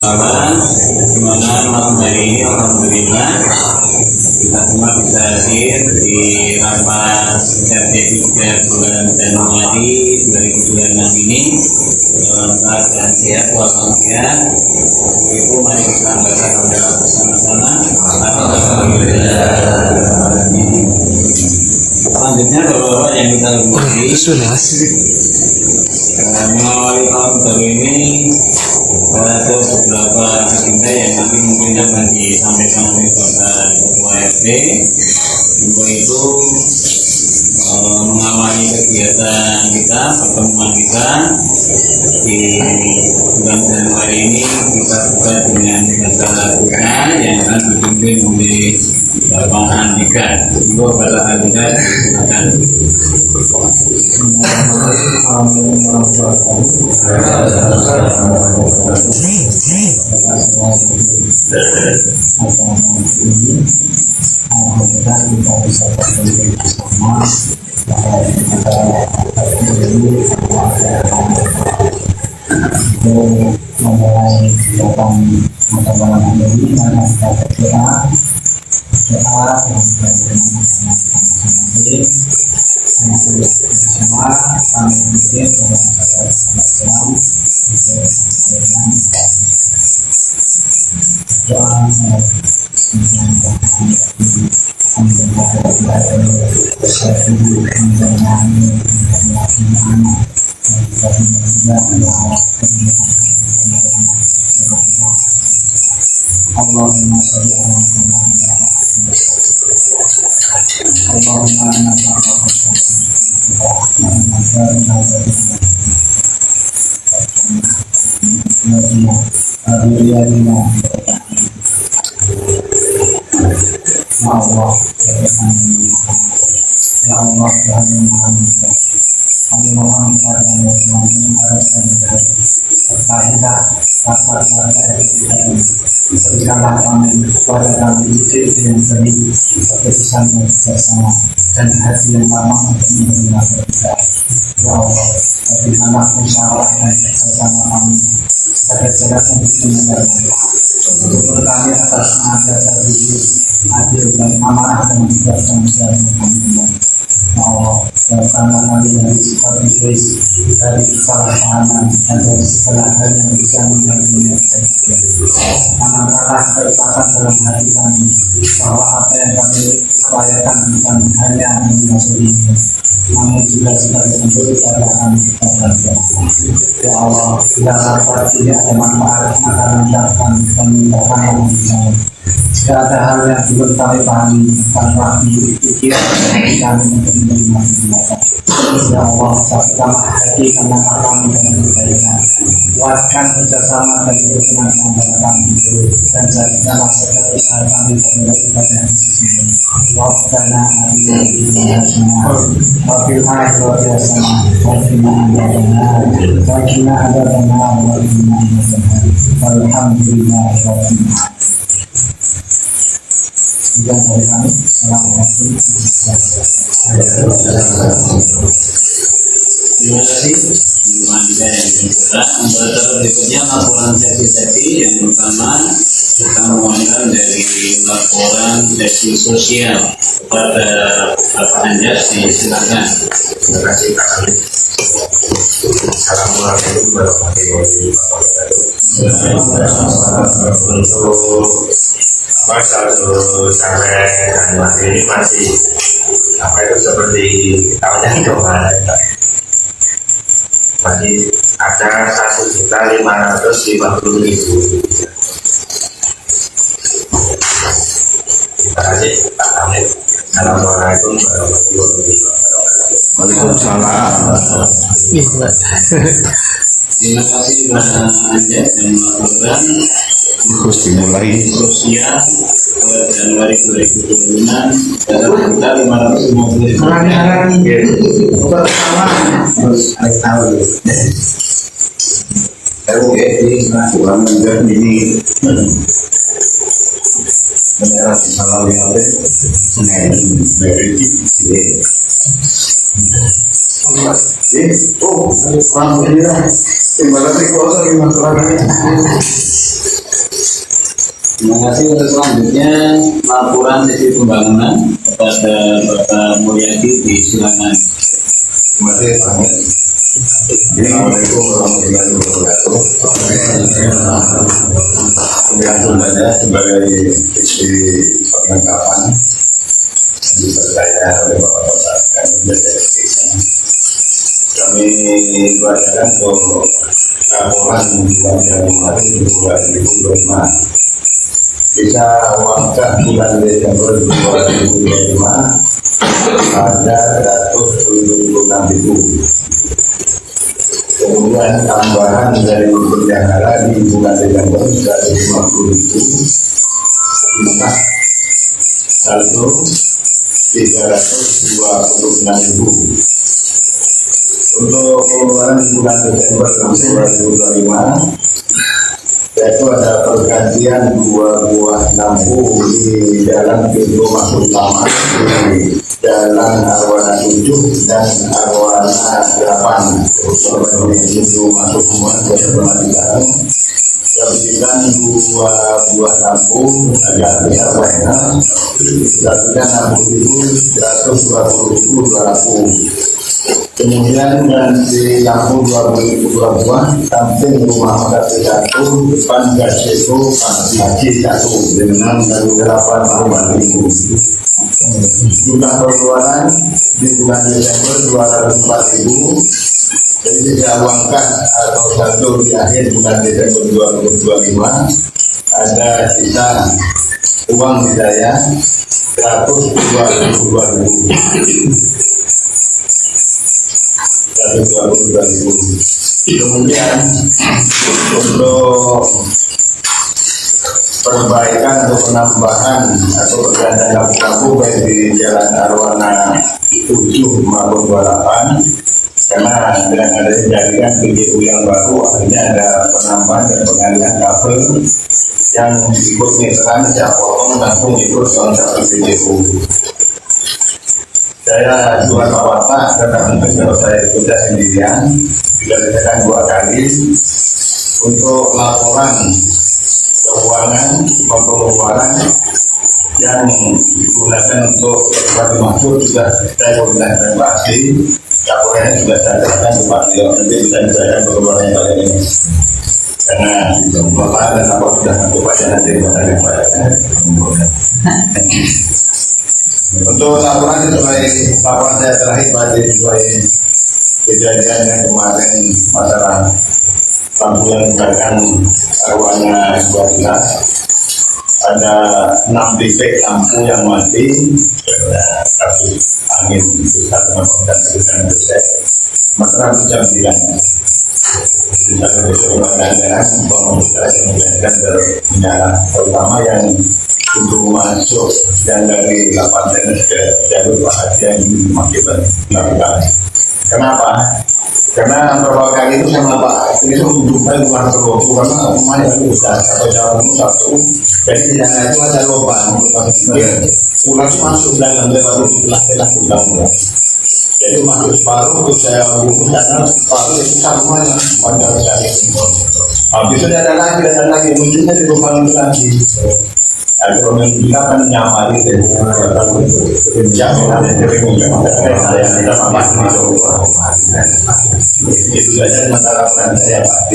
Waalaikumsalam. Gimana malam hari ini? Alhamdulillah kita semua bisa hadir di rapat RT3 bulan Januari 2026 ini dalam keadaan sehat walafiat. Itu mari kita baca doa bersama-sama. Alhamdulillah. Selanjutnya bapak-bapak yang kita hormati, mengawali tahun baru ini ada beberapa agenda yang nanti mungkin akan disampaikan oleh Bapak Ketua RT. Itu mengawali kegiatan kita, pertemuan kita di bulan Januari ini. Kita buka dengan acara kita yang akan dipimpin oleh Bapak Andika. Bapak Andika, silakan. Alhamdulillah kita bisa berkumpul bersama untuk memulai kegiatan pada malam ini. Mari kita berdoa yang bersama kami mungkin dengan sahabat-sahabat Allahumma sholli ala Allah, ya Allah, kami mohon kepada Tuhan harus serta kita berikanlah kami kepada kami ide yang baik, keputusan yang bijaksana dan hati yang lama untuk menerima kita. Ya Allah, berikanlah musyawarah dan bersama kami sebagai jalan untuk menerima untuk kami atas mengajar adil dan amanah dan kebijaksanaan jalan kami. Ya Allah, jauhkanlah kami dari sifat iblis, dari kesalahpahaman dan dari segala hal yang bisa mengganggu tanamkanlah keikhlasan dalam hati kami bahwa apa yang kami upayakan bukan hanya menjadi namun juga sebagai bentuk keadaan kita belajar. Ya Allah, bila rapat ini ada manfaat akan mendatangkan dan mendatangkan yang bisa. Jika ada hal yang belum kami pahami tanpa dipikir kami untuk menerima penjelasan. Ya Allah, satukanlah hati karena kami dengan kebaikan. Kuatkan kerjasama dan kerukunan antara kami dan jadikanlah segala usaha kami bernilai ibadah yang sesungguhnya. Rabbana atina fid dunya hasanah wa fil akhirati hasanah wa qina adzabannar wa qina adzabannar wa qina adzabannar. Walhamdulillahi rabbil alamin. Sekian dari kami. Assalamualaikum warahmatullahi wabarakatuh. Terima kasih. Untuk berikutnya laporan sesi-sesi yang pertama kita mohonkan dari laporan sesi sosial kepada Bapak Anjas, silakan. Terima kasih Pak Khalid. Assalamualaikum warahmatullahi wabarakatuh. Untuk satu sampai Januari ini masih seperti tahun yang kemarin, masih ada 1.550.000. Terima kasih Pak Khalid. Assalamualaikum warahmatullahi wabarakatuh. Waalaikumsalam. Terima kasih Pak Anjas yang melaporkan terus dimulai sosial Januari 2026 dalam angka 550.000. kurang menjadi ini daerah di Salah Liate dari alhamdulillah terima kasih kuasa di masyarakat. Terima kasih. Untuk selanjutnya laporan sisi pembangunan kepada Bapak Mulyadi, disilakan. Terima kasih Pak Ahmed. Assalamualaikum warahmatullahi wabarakatuh. Terima kasih sebagai isi perlengkapan dipercaya oleh Bapak-Bapak dan menjadi kami bacakan untuk laporan bulan Januari 2025. Bisa uangkan bulan Desember 2025 ada 176.000. Kemudian tambahan dari bendahara di bulan Desember 150.000. Maka saldo 326.000. Untuk pengeluaran bulan Desember 2025 yaitu ada pergantian 2 buah lampu di jalan pintu masuk utama di jalan Arwana 7 dan Arwana 8 pintu masuk semua berpengaruh. Kemudian 2 buah lampu agak besar banyak, disatukan 60.120.200. Kemudian ganti lampu 20.000 buah, samping rumah makan 1, depan gasiko haji 1 dengan 8.000. Jumlah pengeluaran di bulan Desember 204.000. Jadi tidak uangkan atau saldo di akhir bulan Desember 2025 ada sisa uang di saya 122.000. Kemudian untuk perbaikan atau penambahan atau pergantian lampu-lampu baik di jalan Arwana 7 maupun 28, karena dengan adanya jaringan PGU yang baru akhirnya ada penambahan dan pengalihan kabel yang ikut meteran saya potong langsung ikut kontrak PGU. Saya jual apa-apa karena mungkin kalau saya kerja sendirian dikerjakan 2 kali untuk laporan keuangan pengeluaran yang digunakan untuk berbagai masuk juga saya koordinasi pasti laporannya juga saya serahkan ke Pak Tio, nanti bisa diserahkan pengeluarannya kali ini karena bapak dan apa sudah masuk pada nanti untuk laporan sesuai laporan saya terakhir pada sesuai kejadian yang kemarin masalah lampu yang dibakar Arwana 12, ada 6 titik lampu yang mati karena kasus angin besar dan kerusakan besar, masalah jam 9. Bisa berkelanjutan pengusaha yang menjalankan menyala, terutama yang untuk masuk dan dari 8 tenis ke jalur bahagia yang mengakibatkan lakukan. Kenapa? Karena beberapa kali itu sama Pak itu menjumpai bukan terlalu karena rumahnya itu besar atau jauh satu, jadi di sana itu ada lubang pulang masuk dalam lewat telah pulang. Jadi masuk separuh terus saya bungkus karena separuh itu semuanya pada sekali. Habis itu ada lagi munculnya di lubang lagi. Ada orang kita kan nyamari dari jam yang saya tidak mampu itu saja masalah peran saya Pak.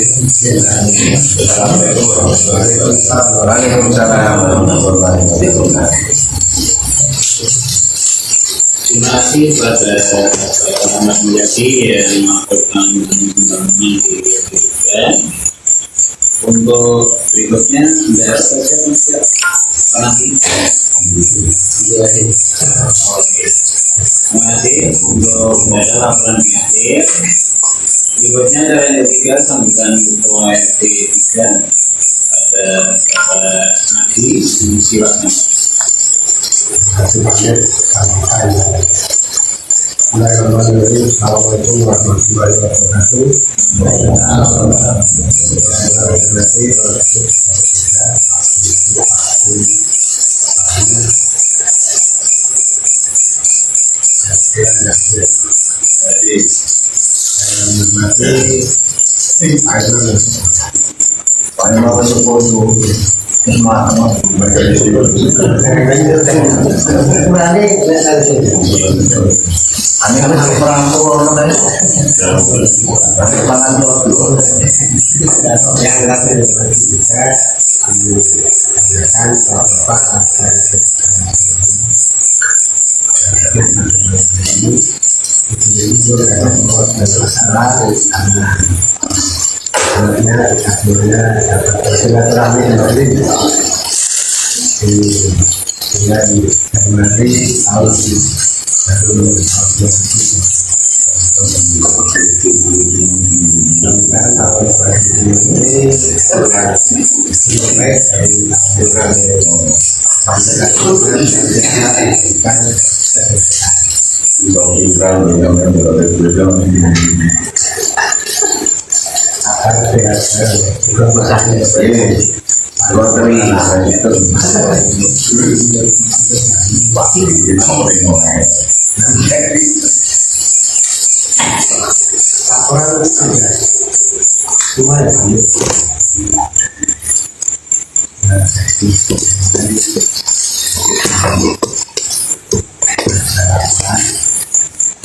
Terima kasih kepada Pak Ahmad Mulyadi yang melakukan pembangunan di Indonesia. Untuk berikutnya daerah saja siap nanti. Oke. Terima kasih untuk daerah laporan di akhir. Berikutnya dari yang ketiga sambutan ketua RT 3 ada Bapak Nadi, silakan. Terima kasih Pak. Bismillahirrahmanirrahim. Assalamualaikum warahmatullahi wabarakatuh. Saya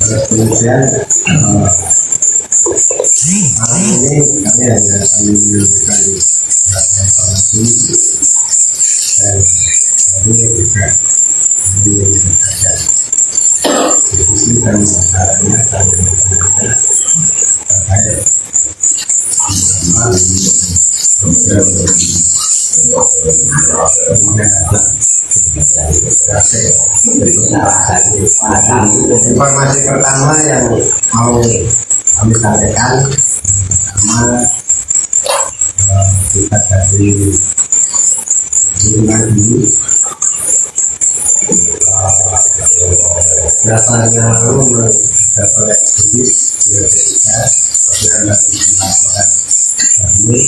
Kemudian malam ini kami hanya akan menunjukkan informasi dan ini juga saja diskusikan masalahnya dan terkait informasi pertama yang mau kami sampaikan pertama kita dari bulan ini berapa hari yang lalu mendapat eksklusif di Indonesia pada laporan kami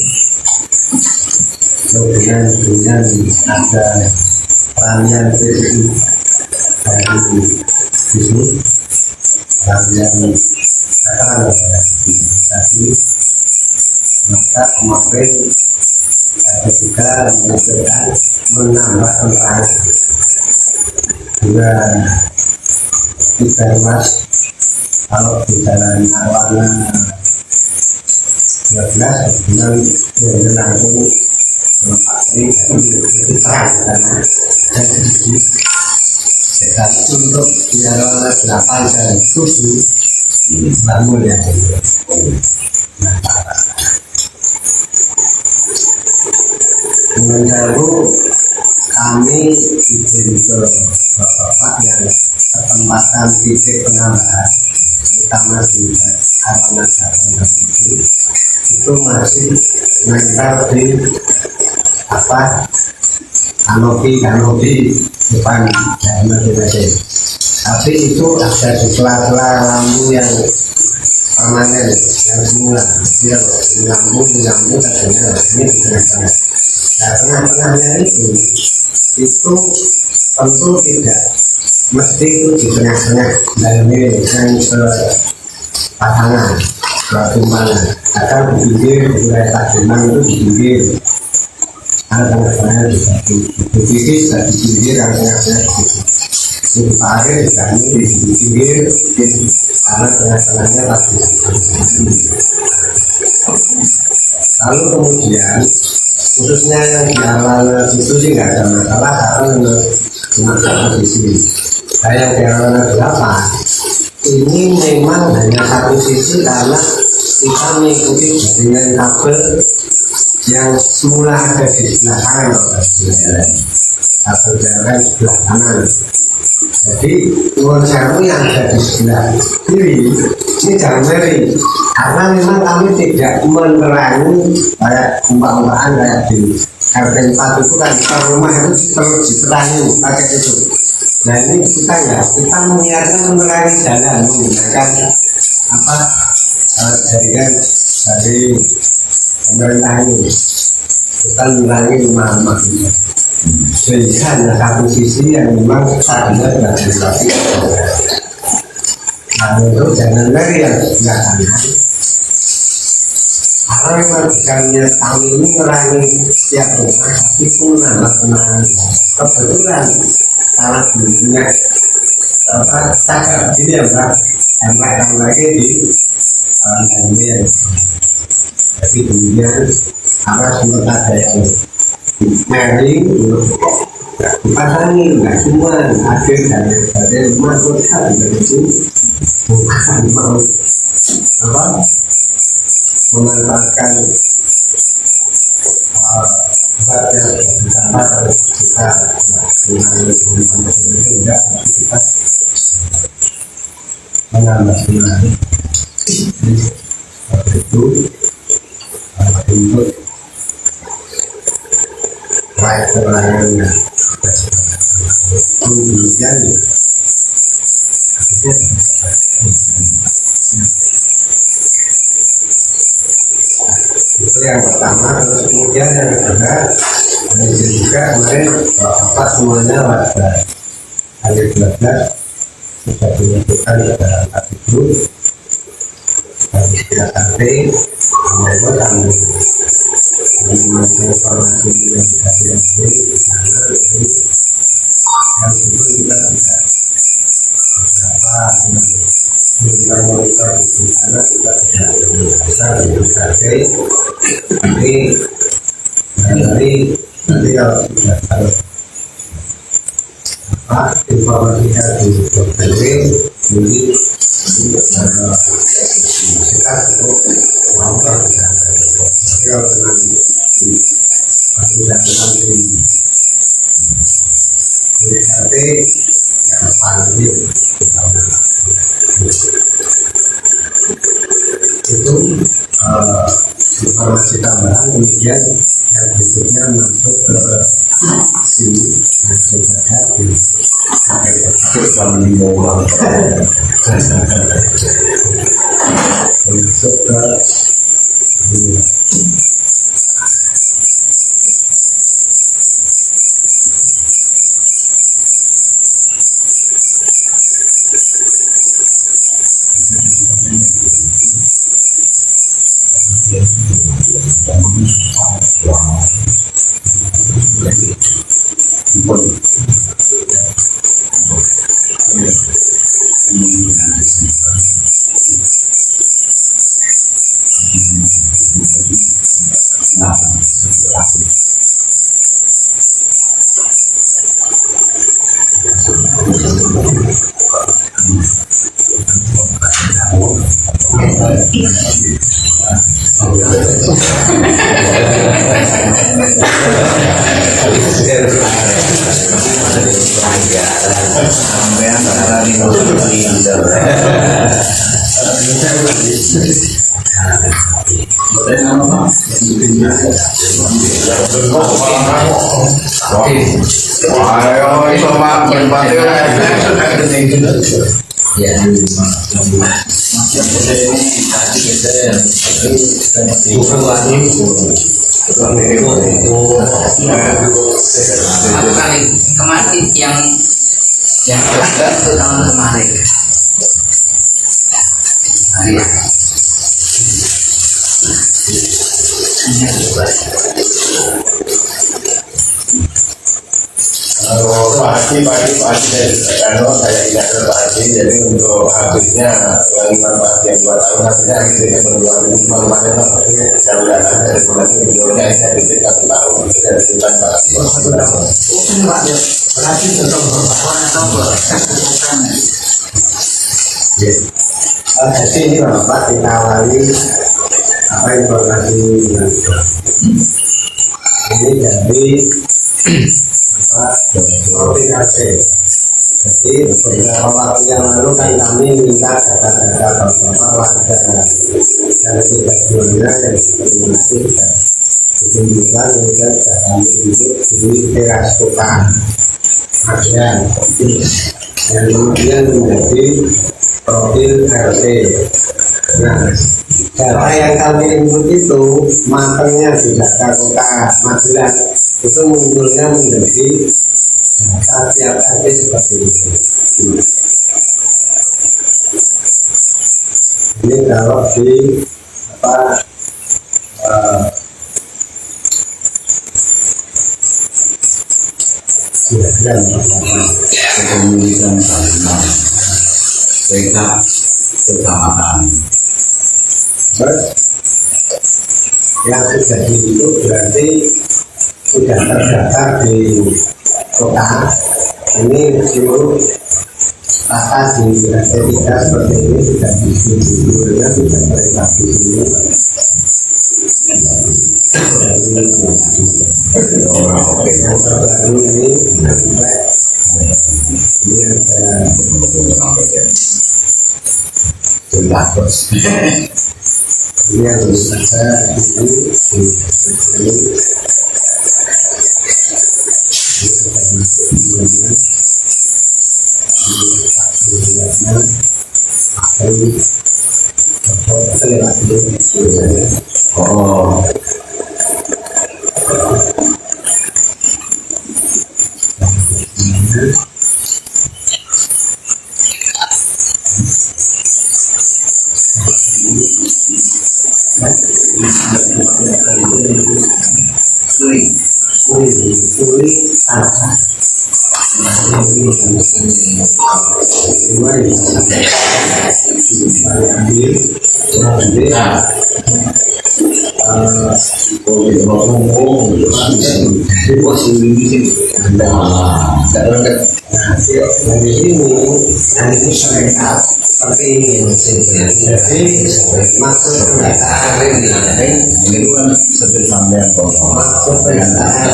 kemudian ada peralihan PDI dari sini peralihan katakan investasi maka kemarin ada juga mengusulkan menambah keterangan juga tiga mas kalau di jalan Awana 12 kemudian dia langsung untuk dialog 8 dan 7 bangun yang mengganggu kami izin ke bapak yang ketempatan titik penambahan terutama di Awana 8 dan 7 itu masih menempel di kanopi depan masing-masing. Tapi itu ada di sela-sela lampu yang permanen yang semula dia lampu katanya ini di tengah-tengah. Nah tengah-tengahnya itu tentu tidak mesti itu di tengah-tengah dalam ini yang ke pasangan pertumbuhan akan di pinggir wilayah Pademangan itu di pinggir tengah-tengahnya di sisi di pinggir yang tengah-tengah di akhir kami di pinggir karena tengah-tengahnya Pademangan. Lalu kemudian khususnya yang di awal itu sih nggak ada masalah karena cuma sisi. Yang di awal 8 ini memang hanya satu sisi karena kita mengikuti jaringan kabel yang semula ada di sebelah kanan kabel jalan sebelah kanan. Jadi nuwun sewu yang ada di sebelah kiri ini jangan meri karena memang kami tidak menerangi kayak umpama-umpamaan kayak di RT 4 itu kan per rumah itu perlu diterangi pakai itu. Nah ini kita enggak, kita menyiarkan menerangi jalan menggunakan jaringan dari pemerintah ini kita menerangi rumah-rumah ini sehingga hanya satu sisi yang memang tadinya tidak dilewati. Nah untuk jangan lagi yang sebelah kanan Orang yang bukannya kami ini merangi setiap rumah, tapi pun adalah kebetulan karena dulunya cakap gini ya Mbak, yang lagi di Daniel. Tapi dulunya apa sempat ada yang mary dipasangi, nggak cuma akhir dari rumah kota itu bukan mau apa memanfaatkan saatnya bersama kita itu tidak kita menambah semangat itu untuk baik pelayanannya kemudian itu yang pertama. Terus kemudian yang kedua juga kemarin apa semuanya warga hari 12 sudah dilakukan pada saat itu habis kita sampai mereka tanggung informasi yang tadi di sana yang itu kita tidak beberapa monitor di sana kita tidak bisa dilakukan. Tapi dari nanti kalau sudah tahu apa informasi dari BPW jadi kita untuk melakukan kalau dengan pasukan di BKT yang paling itu informasi tambahan. Kemudian yang berikutnya masuk ke sini langsung saja di masuk ke kemarin yang ada itu tahun kemarin. pagi kalau saya tidak terpahami, jadi untuk habisnya yang 2 tahun habisnya akhirnya berjuang kemarin saya udah dari bulan videonya saya bikin 1 tahun dari bulan jadi ini Bapak kita awali apa informasi yang ini dari koordinasi. Jadi beberapa waktu yang lalu kan kami minta data-data beberapa warga dan tidak yang diskriminasi dan ditunjukkan kemudian sudah kami duduk di teras kota Magelang yang kemudian menjadi profil RT. Nah, data yang kami input itu matangnya di data kota Magelang itu munculnya menjadi data tiap RT seperti itu. Ini kalau di apa kepemilikan tanah mereka kecamatan. Terus yang terjadi itu berarti sudah terdaftar di kota. Ini seluruh kata di P3 seperti ini sudah distribusinya sudah terlihat di sini. Yang terbaru ini sampai ini ada ini yang ada Oh, dari sini mereka seperti ini. Jadi maksud pendataan ini kan seperti sampean kosong. maksud pendataan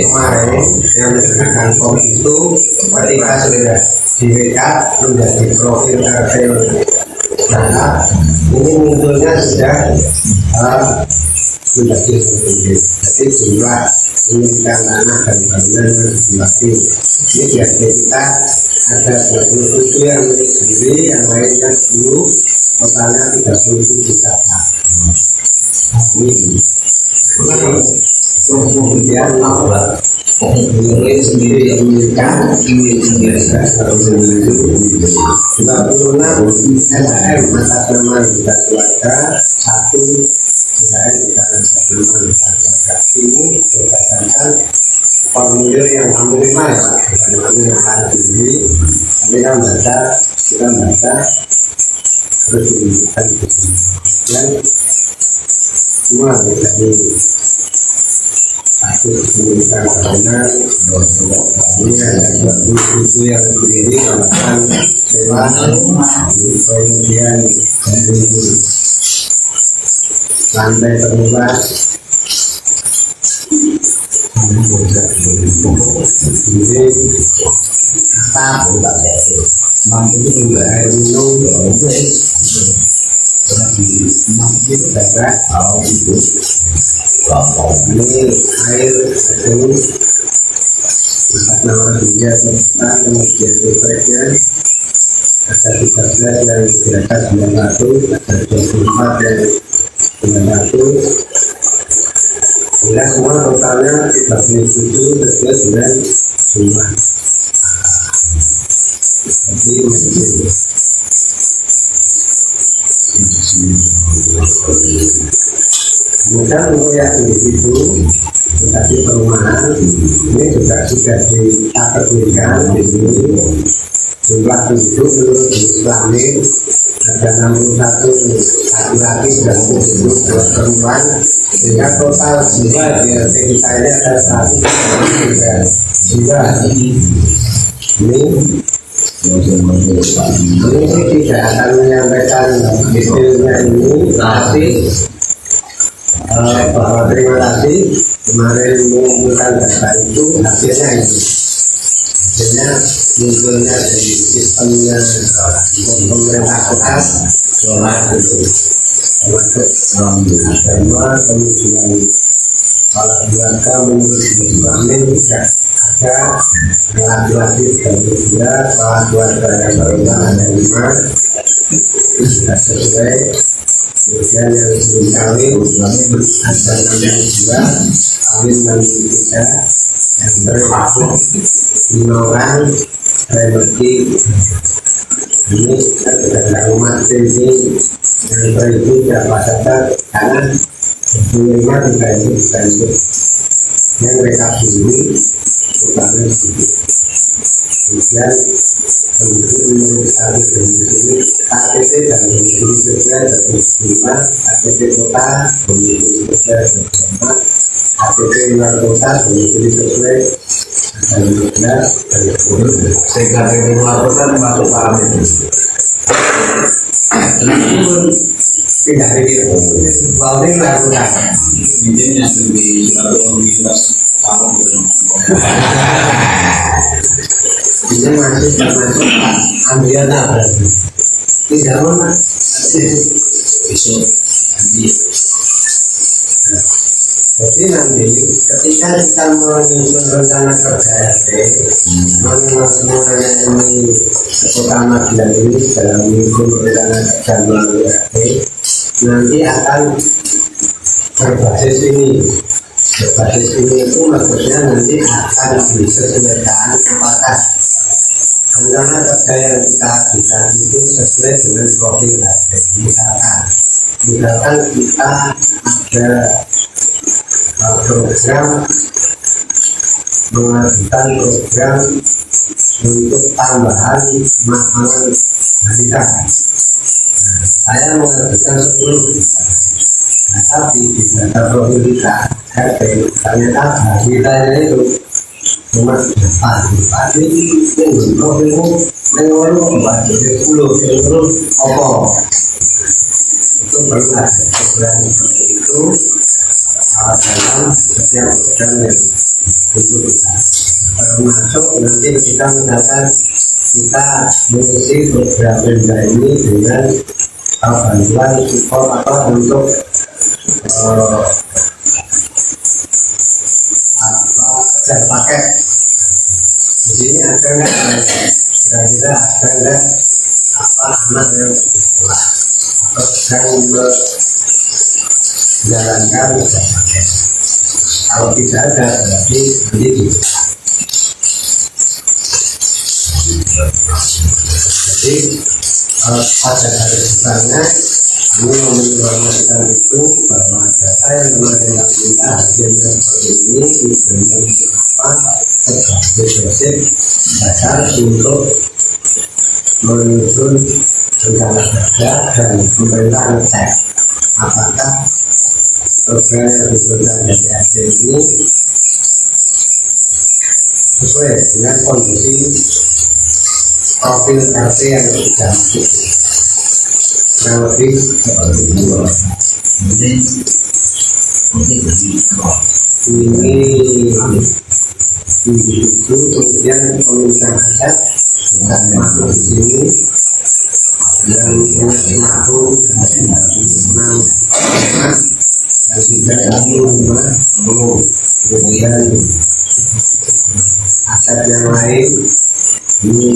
kemarin yang dikenakan kom itu ketika sudah di-backup menjadi profil RT. Nah, ini munculnya sudah menjadi seperti ini. Jadi jumlah inginkan tanah dan bangunan lagi. Ini biar kita ada 27 yang milik sendiri, yang lainnya 10, totalnya 37 kakak. Ini kemudian ini sendiri memilihkan ini sendiri juga turunnya SHM atas nama kita keluarga 1 SHM kita atas nama kita keluarga. Ini berdasarkan formulir yang kami terima ya Pak, bukan kami yang akan sendiri, tapi kan kita baca terus diinginkan dan semua menjadi kasus pendidikan tahunan. Ini ada 27 yang berdiri melakukan sewa, kemudian dari lantai terbuka ini atap mampu juga air minum ini air ini atas nama dia serta kemudian listriknya ada 13 yang dikirakan 91, ada 24 yang 91. Ya, semua totalnya 37 sesuai dengan jumlah. Jadi kemudian untuk yang di situ tadi perumahan ini juga sudah dikategorikan di sini jumlah penduduk menurut jenis kelamin ada 61 laki-laki dan 72 perempuan, sehingga total jiwa di RT kita ini ada 103 jiwa. Ini tidak akan menyampaikan detailnya ini, tapi bahwa terima kasih kemarin mengumpulkan data itu hasilnya ini. Hasilnya munculnya dari sistemnya pemerintah kota termasuk semua, kemudian kalau keluarga menurut jenis kelamin tidak ada laki-laki 32, kalau keluarga yang perempuan ada 5 tidak sesuai. Kemudian yang belum kawin ada 62, kawin 63, yang terpaksa 5 orang. Saya berarti ini tidak umat ini yang beribu tidak pada tanah Sebenarnya tidak itu bukan itu yang mereka sendiri bukan itu. Kemudian menurut saya sendiri KTP dan menjadi sesuai dengan lima KTP kota menjadi sesuai dengan KTP luar kota menjadi sesuai dengan KTP luar kota masuk parameter. tidak ini lalu lakukan Ini yang lebih lalu tahun belum. ini masih termasuk ambilnya berarti tidak mana Besok nanti jadi nanti ketika kita menyusun rencana kerja RT semuanya ini utama bilang ini dalam menyusun rencana kerja melalui RT nanti akan berbasis ini itu maksudnya nanti akan disesuaikan apakah rencana kerja yang kita ajukan itu sesuai dengan profil RT. Misalkan kita ada program mengajukan program untuk tambahan makanan balita. Saya mengajukan 10 juta. Nah, tapi di data profil kita ternyata balita itu cuma 8 juta. Ini profilmu mengeluarkan 10 apa? Itu perlu ada program seperti itu dalam setiap program yang itu kita termasuk nanti kita misalkan kita mengisi program benda ini dengan bantuan support atau untuk kerja paket. Di sini ada nggak kira-kira ada nggak anak yang sekolah atau sedang menjalankan kerja paket. Kalau tidak ada berarti nanti jadi pada hari besarnya kami menginformasikan itu bahwa data yang kemarin kita hasilnya seperti ini tujuannya untuk apa sebagai dosis dasar untuk menyusun rencana kerja dan pemerintah ngecek apakah program yang disusun dari RT ini sesuai dengan kondisi profil RT yang sudah kurang lebih seperti itu. Ini itu kemudian pemerintah adat sudah masuk di sini yang mampu dan tidak kemudian aset yang lain ini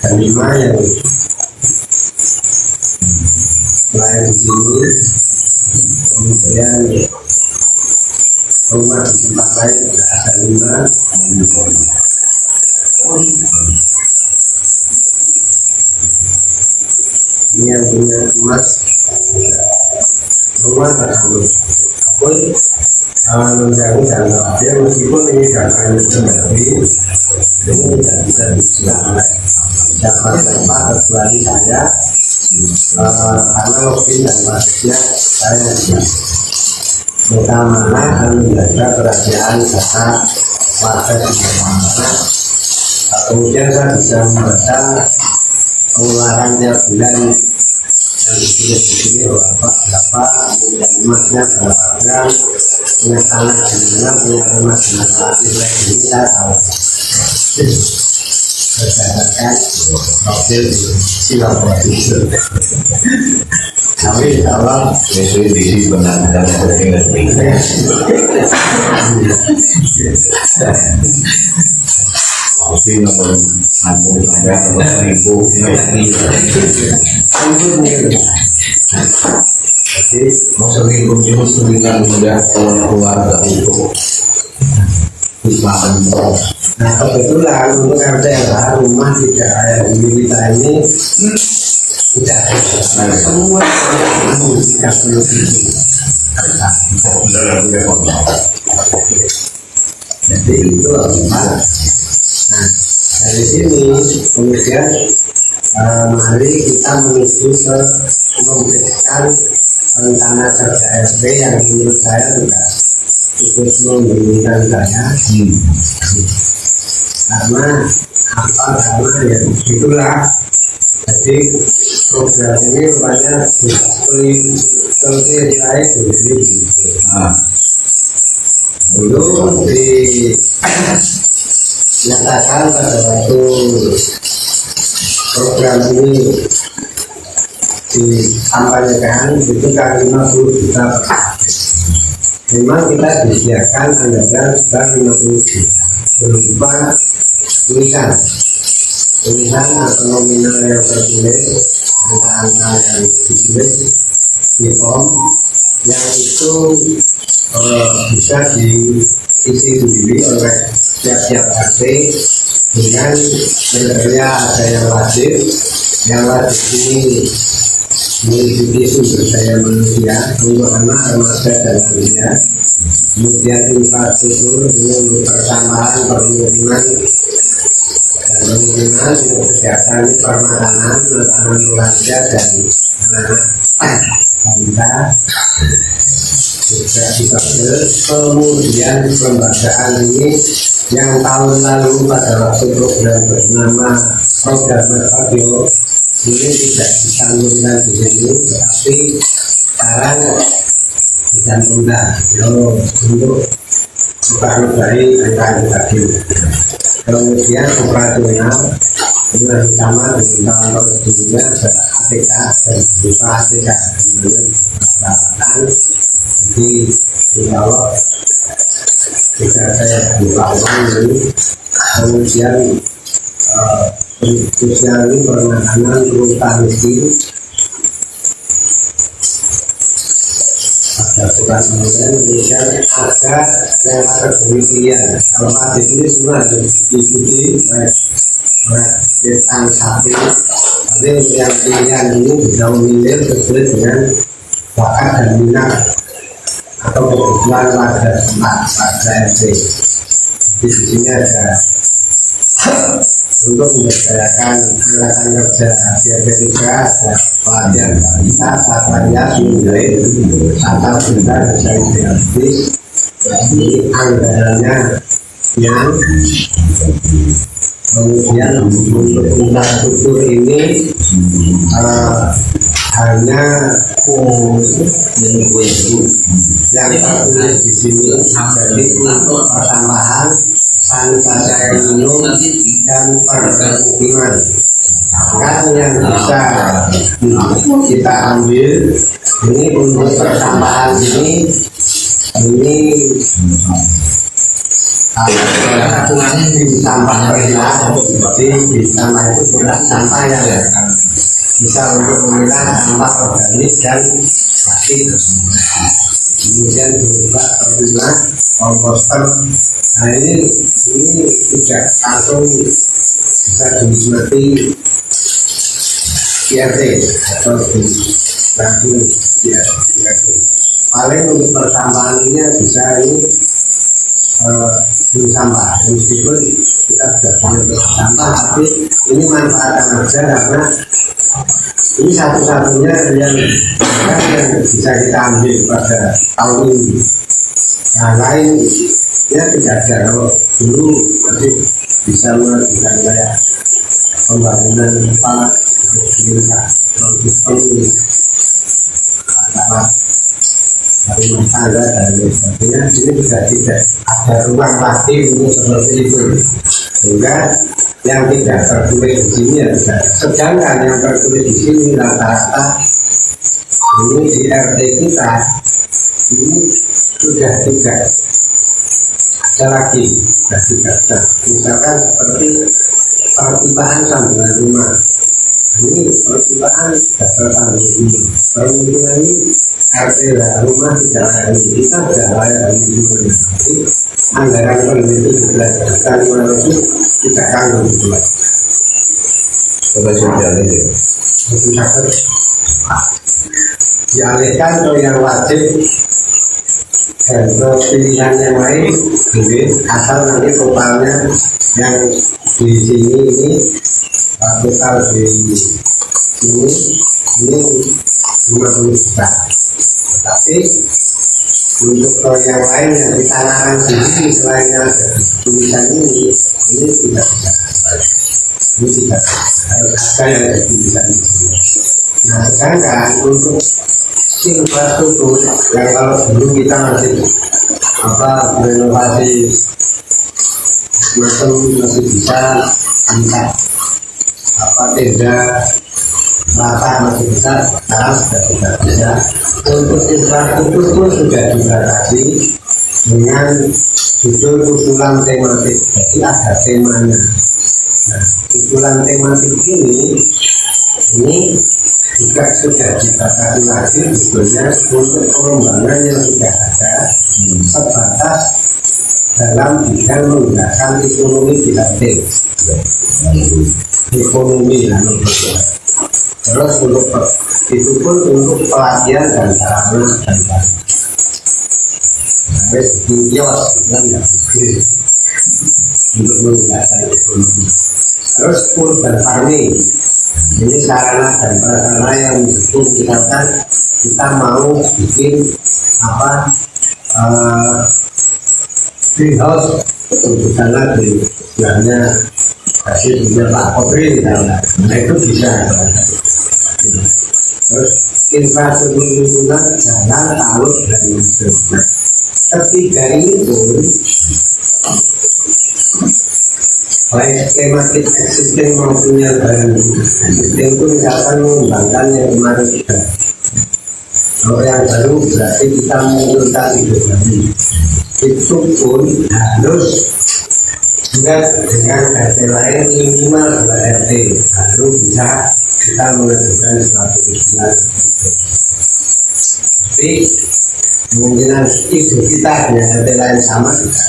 ada 5 yang lain di sini kemudian rumah di tempat lain ada 5 ini yang punya emas rumah tersebut pun undang-undang dia meskipun ini datanya kembali ini tidak bisa disiapkan siapa kecuali saya karena login dan basisnya saya minta mana dan menjaga kerahasiaan data warga di mana kemudian saya bisa membaca pengeluaran tiap bulan dan ditulis di sini berapa kemudian emasnya berapa gram punya tanah gimana punya emas dengan relatif lain ini saya tahu berdasarkan profil silaturahmi kami kalau Sesuai di benar-benar ngerti. Tapi nomor aku ada nomor 1000 jadi mau sering kunjung dengan mudah keluarga itu Islam. nah kebetulan untuk RT rumah tidak kayak di kita ini tidak semua kamu 37 jadi itu apa? Nah dari sini kemudian mari kita menuju ke memberikan rencana kerja RT yang menurut saya juga cukup membingungkan saya karena apa? Karena ya itulah jadi program ini rupanya selesai jadi belum dinyatakan pada waktu program ini dikampanyekan itu kan 50 juta per tahun. Memang kita disediakan anggaran sebesar 50 juta berupa tulisan atau nominal yang tertulis, angka-angka yang ditulis di form yang itu bisa diisi sendiri oleh tiap-tiap RT dengan kriteria ada yang wajib ini mengikuti sumber daya manusia untuk anak remaja dan lansia, kemudian infrastruktur dengan pertambahan perlindungan dan perlindungan untuk kesehatan permakanan anak lansia dan anak balita juga dibahas. Kemudian pelembagaan ini yang tahun lalu pada waktu program bernama program radio ini tidak dicantumkan di sini, tetapi sekarang dicantumkan untuk memperbaiki angka tadi. Kemudian operasional dengan sama dengan tahun sebelumnya adalah ATK dan buka ATK dengan peralatan. Jadi insya Allah tidak saya buka uang ini. Kemudian sosial ini penanganan rutan miskin ada kurang kemudian kemudian ada yang pilihan. Kalau ada ini semua harus diikuti oleh tentang sapi. Tapi yang pilihan ini bisa memilih sesuai dengan bakat dan minat atau kebutuhan pada tempat pada RT. Di sini ada untuk memberdayakan angkatan kerja BPTK ada pelatihan balita, satria, sungai, atau benda dan kreatif. Ini anggarannya yang kemudian untuk infrastruktur ini hanya yang tertulis di sini jadi untuk pertambahan sanitasi air minum dan permukiman. Kan yang bisa kita ambil ini untuk pertambahan ini sampah pernah di sampah itu berat sampah yang bisa untuk memilah sampah organik dan plastik. Kemudian juga terbuat komposter. Nah ini tidak langsung bisa dinikmati RT atau langsung RT. Paling untuk pertambahan ini bisa ini sampah, meskipun kita sudah punya sampah, tapi ini manfaatkan saja karena ini satu-satunya yang bisa kita ambil pada tahun ini. Nah lain ya tidak ada. Kalau dulu masih bisa melakukan kayak pembangunan kepala pemerintah sistem dari masalah dan sebagainya, ini juga tidak ada ruang lagi untuk seperti itu, sehingga yang tidak tertulis di sini ya tidak. Sedangkan yang tertulis di sini rata-rata ini di RT kita ini sudah tidak ada lagi, sudah tidak ada. Misalkan seperti perpipaan sambungan rumah, ini perpipaan sudah tersambung dulu. Permukiman ini RT lah, rumah tidak layak kita sudah layak huni. Jadi anggaran peneliti 11 juta 500 tidak tanggung juga. Coba sosial ini itu dapat dialihkan ke yang wajib dan ke pilihan yang lain asal nanti totalnya yang di sini ini total di sini ini 50 juta, tapi untuk yang lain yang ditanakan sendiri selain yang ada tulisan ini tidak bisa, ini tidak harus ada yang ada tulisan ini. Nah sedangkan untuk infrastruktur yang kalau dulu kita masih renovasi masih bisa angkat tenda rata masih bisa, sekarang sudah tidak bisa. Untuk infrastruktur pun sudah dibatasi dengan judul usulan tematik, jadi ada temanya. Nah, usulan tematik ini juga sudah dibatasi lagi sebetulnya untuk pengembangan yang sudah ada sebatas dalam bidang menggunakan ekonomi dilatih, ekonomi terus untuk itu pun untuk pelatihan dan sarana dan sampai kios dan untuk menggunakan ekonomi. Terus urban farming ini sarana dan prasarana yang mendukung, misalkan kita mau bikin greenhouse untuk sana di sebelahnya kasih punya Pak Kopri misalnya, nah itu bisa. Terus infrastruktur lingkungan jalan, talut dan sebagainya. Ketiga ini pun baik tematik existing maupun yang baru. Existing itu misalkan mengembangkan yang kemarin sudah. Kalau yang baru berarti kita mengumpulkan ide baru. Itu pun harus juga dengan RT lain minimal 2 RT baru bisa kita mengajukan suatu usulan. Tapi kemungkinan ide kita dengan RT lain sama juga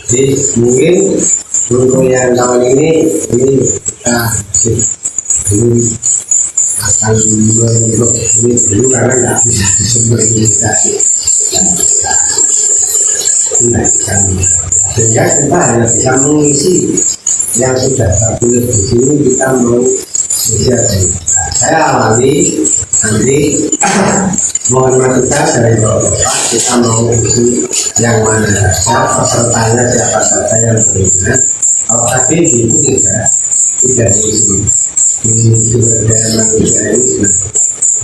jadi mungkin untuk yang tahun ini kita belum akan membentuk ini dulu karena nggak bisa disebut inisiasi. Sehingga kita hanya bisa mengisi yang sudah tertulis di sini, kita mau isi. Saya awali nanti mohon masukan dari Bapak, kita mau isi yang mana saja, pesertanya siapa saja yang berminat. Tapi itu tidak diisi di sumber daya manusia ini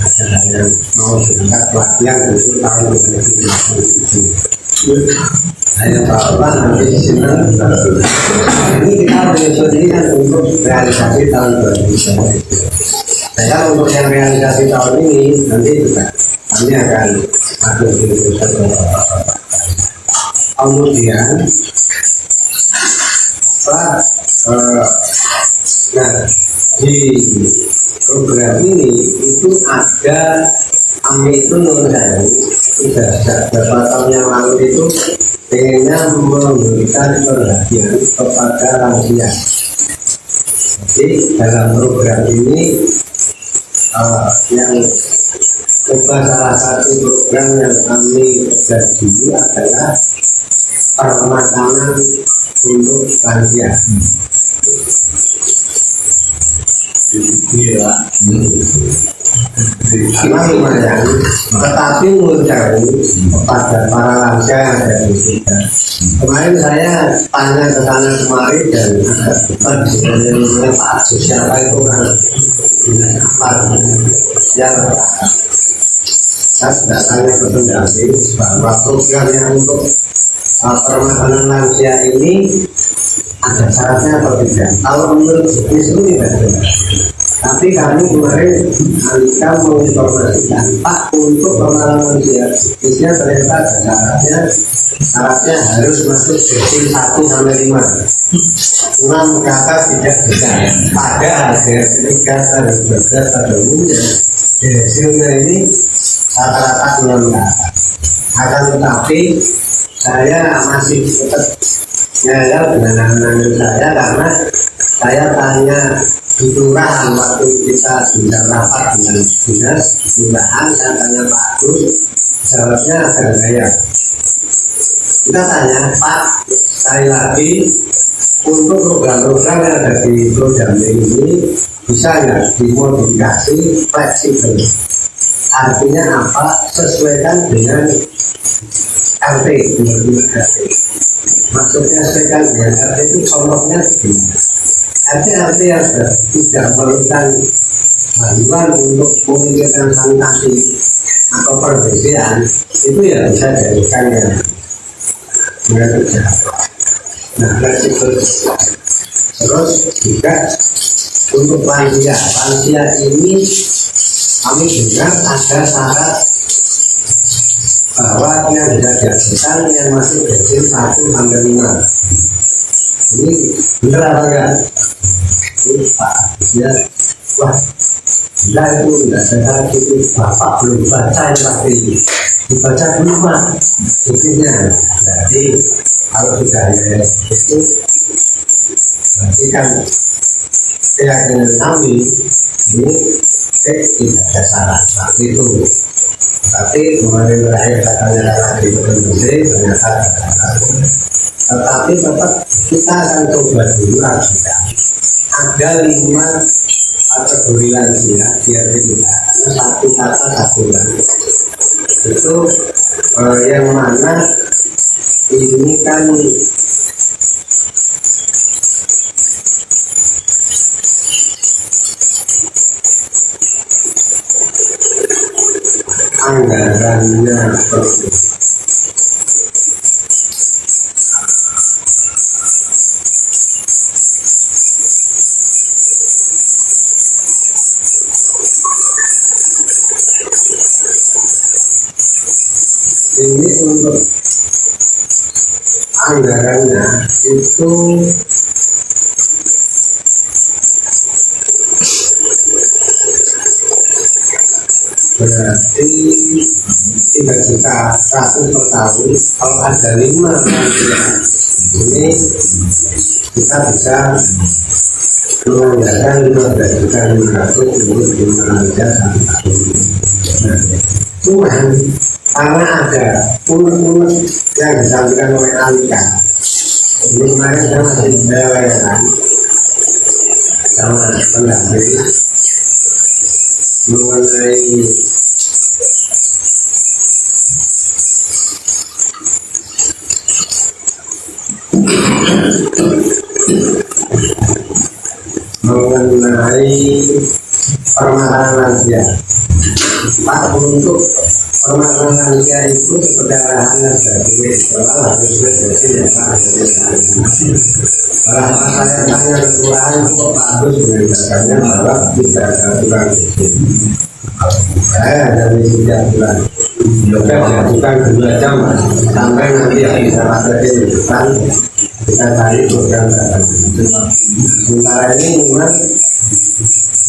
ada yang mau berangkat pelatihan untuk tahun 2027. Saya Bapak nanti senang. Ini kita menyusun ini kan untuk realisasi tahun 2027. Saya untuk yang realisasi tahun ini nanti juga kami akan masuk di Bapak. Kemudian nah di program ini itu ada kami itu sudah beberapa tahun yang lalu itu pengennya memberikan perhatian kepada lansia. Jadi dalam program ini yang coba salah satu program yang kami kerja dulu adalah permakanan untuk lansia. Karena lumayan, tetapi menjauh kepada para lansia yang ada di sini. Kemarin saya tanya ke sana kemari dan agak cepat dengan Pak Agus siapa itu kan yang saya sudah tanya ke pendamping bahwa program yang untuk permasalahan lansia ini ada syaratnya atau tidak. Kalau menurut jenis itu tidak ada. Tapi kami kemarin kita menginformasikan Pak untuk permasalahan lansia jenisnya ternyata ada syaratnya harus masuk desil 1 sampai 5. 6 kata tidak bisa. Pada desil 3 dan 12 pada umumnya desilnya ini rata-rata 6 kata. Akan tetapi saya masih tetap ngeyel dengan anak-anak saya karena saya tanya di kelurahan waktu kita sudah rapat dengan dinas kelurahan, saya tanya Pak Agus, jawabnya agak gaya. Kita tanya Pak, sekali lagi untuk program-program yang ada di program ini bisa nggak dimodifikasi fleksibel? Artinya apa? Sesuaikan dengan RT, maksudnya sesuaikan dengan RT itu contohnya begini. RT yang tidak memerlukan bantuan untuk memikirkan sanitasi atau perbersihan itu ya bisa dijadikan yang kerja. Nah, fleksibel. Terus juga untuk lansia ini kami dengar ada syarat bahwa yang bisa dihasilkan yang masih kecil 1 sampai 5. Ini benar apa enggak? Pak, ya, wah, gila itu enggak ada itu bapak belum baca yang pasti dibaca dulu Pak buktinya. Jadi kalau sudah ada itu berarti kan keyakinan kami ini tidak ada syarat seperti itu. Tapi kemarin terakhir katanya lagi berhenti ternyata ada syarat. Tetapi tetap kita akan coba dulu juga ada 5 kategori lansia biar tidak karena 1 kata 1 bulan itu yang mana ini kan anggarannya perlu. Ini untuk anggarannya itu berarti 3.100.000 per tahun. Kalau ada 5 ini kita bisa menganggarkan 15.500 untuk 5 aja sampai tahun. Cuman karena ada punut-punut yang disampaikan oleh Alika, ini kemarin saya masih berleweran sama pendamping mengenai permasalahan lansia. Pak, untuk permasalahan lansia itu seperti arahannya dari harus berarti ya Pak. Kalau saya tanya ke kelurahan kok Pak Agus mengajarkannya bahwa tidak ada aturan kecil. Saya hanya misi 3 bulan. Juga diajukan 2 jam sampai nanti yang bisa ada di depan kita cari program dan sementara ini memang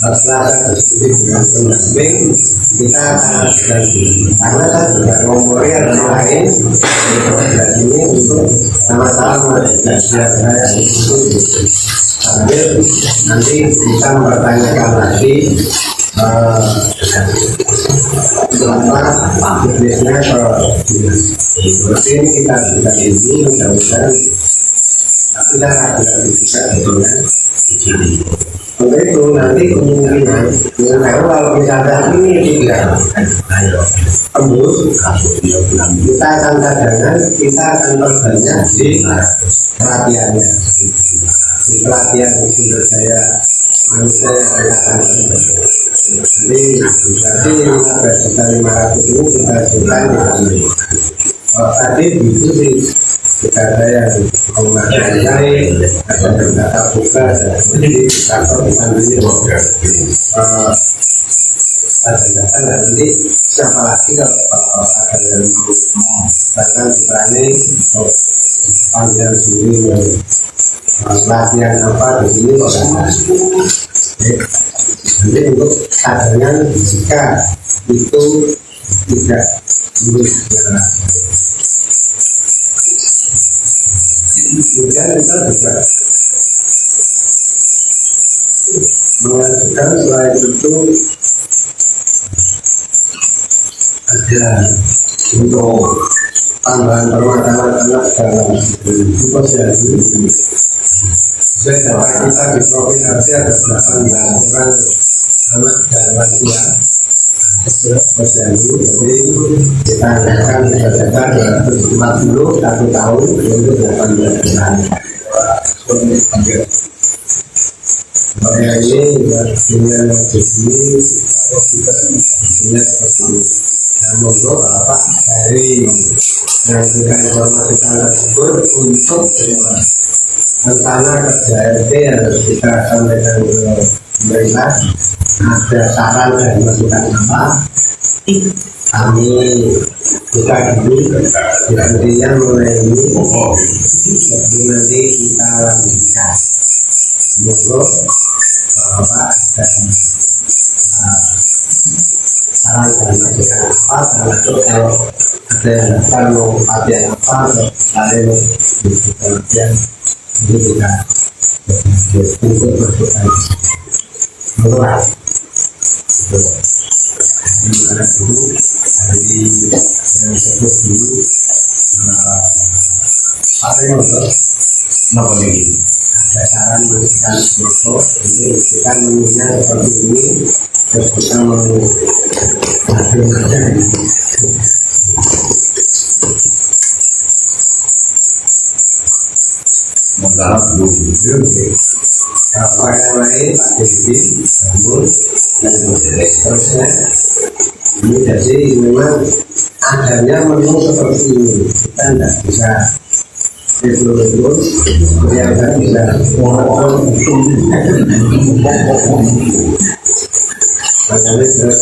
setelah saya diskusi dengan pendamping kita akan ganti karena saya juga ngomongin yang lain ini untuk sama-sama belajar saya itu sambil nanti kita mempertanyakan lagi berapa bisnisnya seperti ini kita bisa ini mudah-mudahan tapi saya bisa betulnya untuk itu nanti kemungkinan kalau misalnya ini tidak tembus kita akan cadangan kita akan perbanyak di pelatihannya di pelatihan sumber daya manusia yang akan jadi berarti 15.500 ini kita ajukan tadi diskusi kita ada yang mengenai ada data buka dan di kantor kita ini ada data nanti siapa lagi kalau ada yang mau bahkan berani panggilan sendiri pelatihan apa di sini kok nanti untuk cadangan jika itu tidak lulus kemudian kita juga selain itu ada untuk tambahan permakanan anak dalam posyandu. Sejauh kita di provinsi ada 18 orang anak dan lansia posyandu, jadi kita anggarkan sekitar 240 1 tahun untuk 18 bulan. Makanya ini dengan begini kita seperti nah, monggo Bapak dari menyampaikan informasi tersebut untuk rencana kerja RT yang harus kita sampaikan ke pemerintah. Ada saran dan masukan apa? Kami buka dulu nantinya mulai ini, jadi nanti kita lanjutkan. Monggo Bapak dan saran dan masukan apa, termasuk kalau ada yang mau latihan apa, lain bisa latihan ini juga untuk masukan. Murah. Karena dulu dari yang sebut dulu apa yang Kenapa ini? ada saran masukan foto ini kita menunya seperti ini terus kita menghasilkan Mendarat dulu. apa yang lain Pak Dewi namun dan seterusnya ini jadi memang adanya menu seperti ini kita tidak bisa betul-betul yang tidak bisa makanya terus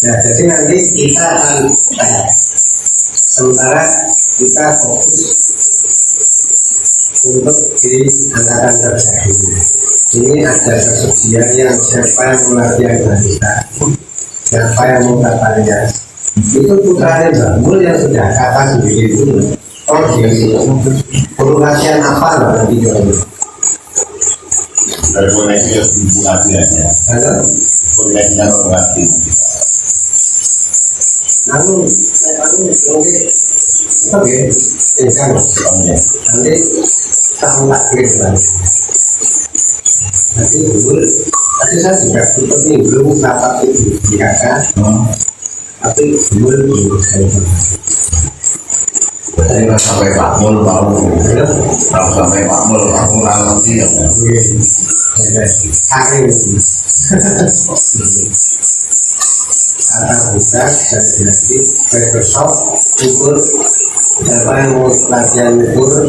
nah jadi nanti kita akan sementara kita fokus untuk di angkatan kerja ini ada tersedia yang siapa yang melatih kita, siapa yang mau katanya itu putranya Bangul yang sudah kata sendiri itu oh dia perlu latihan apa loh nanti jodoh Dari koneksi ke ibu latihannya. halo Koneksinya berarti. lalu oke kan nanti tahu lagi nanti dulu tadi saya juga seperti belum dapat itu dikatakan tapi belum saya Saya nggak sampai makmul mau. Kalau sampai makmul nggak ngerti ya. hari akan buka dan jadi Microsoft ukur siapa yang mau latihan ukur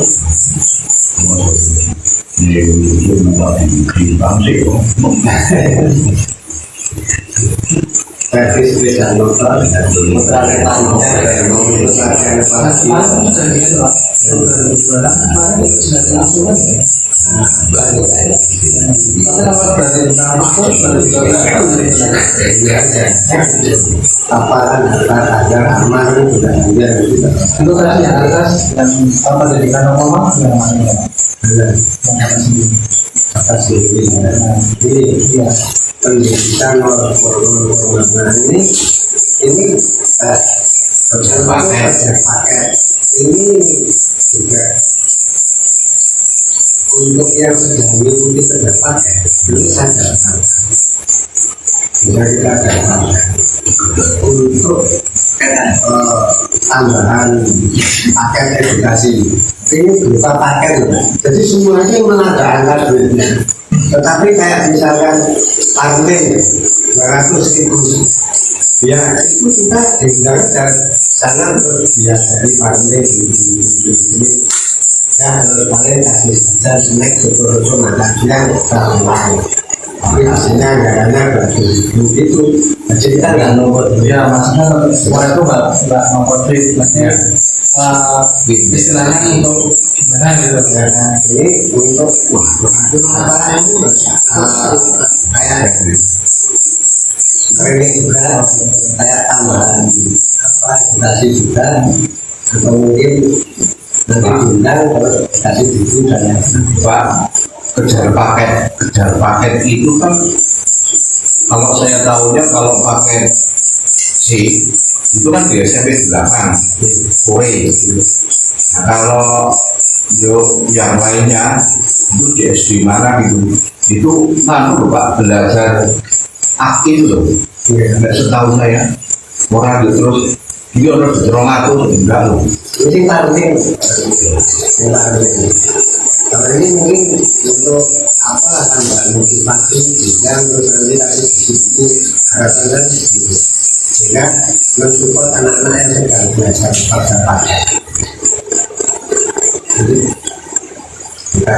Ini itu di bangsa itu. versi sepeda motor dan putra lepannya dan mau latihan pasti paparan agar aman sudah ada Untuk tadi yang atas dan apa jadikan nomor yang mana atas ini ya pendidikan orang ini pakai ini juga untuk yang sedang mengikuti terdapat belum saja bisa kita dapatkan untuk tambahan paket edukasi ini berupa paket jadi semuanya menada angka duitnya tetapi kayak misalkan parmen 200.000 ya itu kita tinggal dan sana biasa dari parmen ini ya paling kasih saja snack betul-betul makan siang orang lain tapi hasilnya anggarannya begitu jadi kita nggak nomor ya maksudnya semua itu nggak nomor maksudnya istilahnya untuk gimana gitu ya ini untuk kayak ini juga kayak tambahan apa edukasi juga atau mungkin nanti undang terus kasih buku dan yang Pak, kejar paket itu kan kalau saya tahunya kalau paket C itu kan di SMP belakang kue gitu. Nah, kalau yang lainnya itu di SD mana gitu itu kan Pak belajar aktif loh, nggak setahu saya orang itu terus dia harus berong enggak loh. Ini penting, kalau ini mungkin untuk apa tambah motivasi dan terus nanti tadi itu harapan gitu, sehingga mensupport anak-anak yang sedang belajar paket. Jadi kita